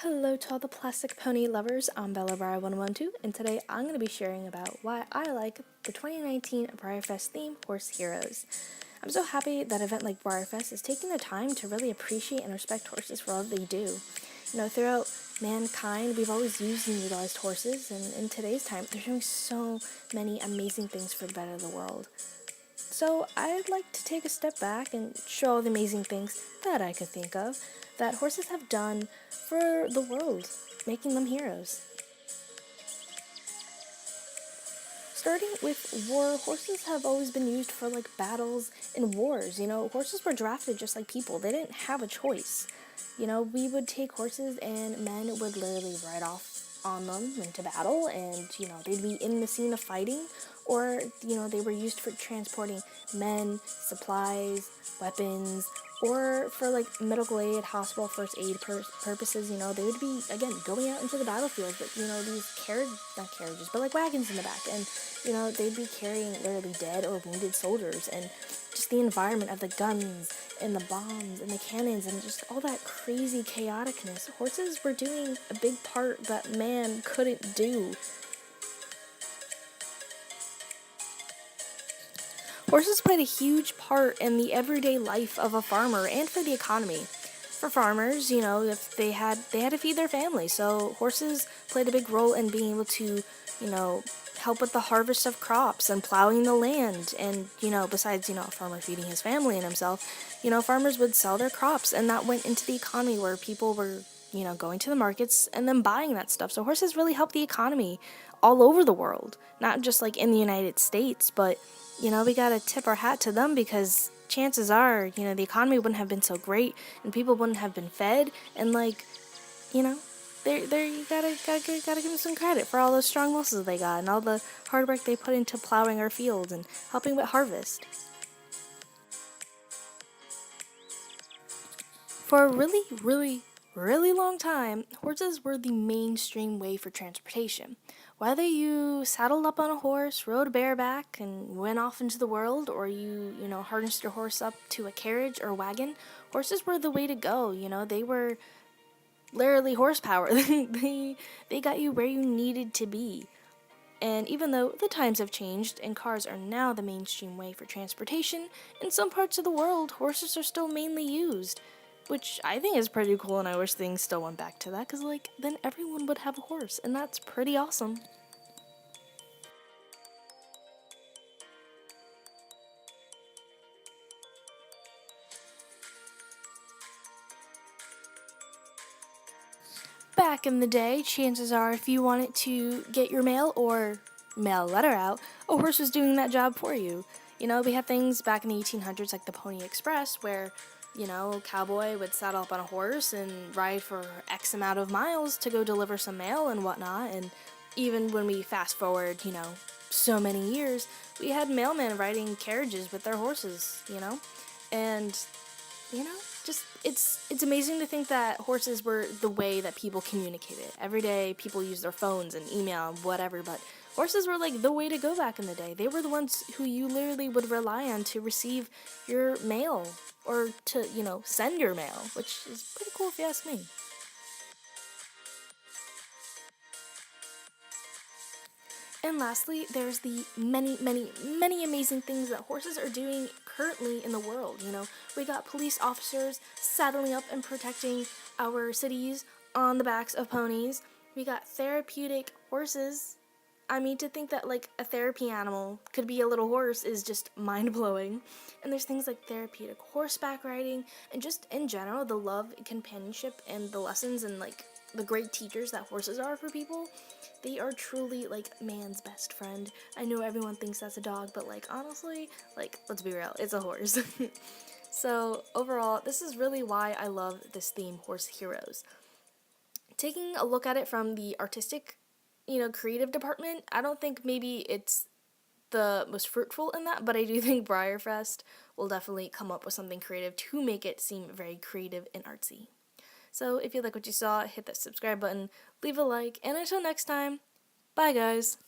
Hello to all the plastic pony lovers, I'm Bella Breyer112, and today I'm going to be sharing about why I like the 2019 Breyerfest theme, Horse Heroes. I'm so happy that event like Breyerfest is taking the time to really appreciate and respect horses for all they do. Throughout mankind, we've always used and utilized horses, and in today's time, they're doing so many amazing things for the better of the world. So I'd like to take a step back and show all the amazing things that I could think of that horses have done for the world, making them heroes. Starting with war, horses have always been used for battles and wars. Horses were drafted just like people. They didn't have a choice. We would take horses and men would literally ride off on them into battle, and they'd be in the scene of fighting, or they were used for transporting men, supplies, weapons, or for medical aid, hospital first aid purposes. They would be again going out into the battlefield, but these not carriages, but wagons in the back, and they'd be carrying literally dead or wounded soldiers, and just the environment of the guns and the bombs and the cannons and just all that crazy chaoticness. Horses were doing a big part that man couldn't do. Horses played a huge part in the everyday life of a farmer and for the economy. For farmers, if they had to feed their family, so horses played a big role in being able to, help with the harvest of crops and plowing the land. And, besides, a farmer feeding his family and himself, farmers would sell their crops, and that went into the economy where people were, going to the markets and then buying that stuff. So horses really helped the economy all over the world, not just in the United States, but, we gotta tip our hat to them, because chances are, the economy wouldn't have been so great and people wouldn't have been fed, and there you gotta give them some credit for all those strong muscles they got and all the hard work they put into plowing our fields and helping with harvest. For a really, really, really long time, horses were the mainstream way for transportation. Whether you saddled up on a horse, rode bareback, and went off into the world, or you harnessed your horse up to a carriage or wagon, horses were the way to go. They were literally horsepower. They got you where you needed to be. And even though the times have changed and cars are now the mainstream way for transportation, in some parts of the world, horses are still mainly used. Which I think is pretty cool, and I wish things still went back to that, because, then everyone would have a horse, and that's pretty awesome. Back in the day, chances are if you wanted to get your mail or mail a letter out, a horse was doing that job for you. We had things back in the 1800s like the Pony Express where, a cowboy would saddle up on a horse and ride for X amount of miles to go deliver some mail and whatnot. And even when we fast forward, so many years, we had mailmen riding carriages with their horses, and just it's amazing to think that horses were the way that people communicated. Every day people use their phones and email and whatever, but horses were the way to go back in the day. They were the ones who you literally would rely on to receive your mail or to, send your mail, which is pretty cool if you ask me. And lastly, there's the many, many, many amazing things that horses are doing currently in the world. We got police officers saddling up and protecting our cities on the backs of ponies. We got therapeutic horses. I mean, to think that a therapy animal could be a little horse is just mind-blowing. And there's things like therapeutic horseback riding, and just in general, the love, companionship, and the lessons and the great teachers that horses are for people. They are truly man's best friend. I know everyone thinks that's a dog, but honestly, let's be real, it's a horse. So overall, this is really why I love this theme, Horse Heroes. Taking a look at it from the artistic, creative department, I don't think maybe it's the most fruitful in that, but I do think Breyerfest will definitely come up with something creative to make it seem very creative and artsy. So if you like what you saw, hit that subscribe button, leave a like, and until next time, bye guys!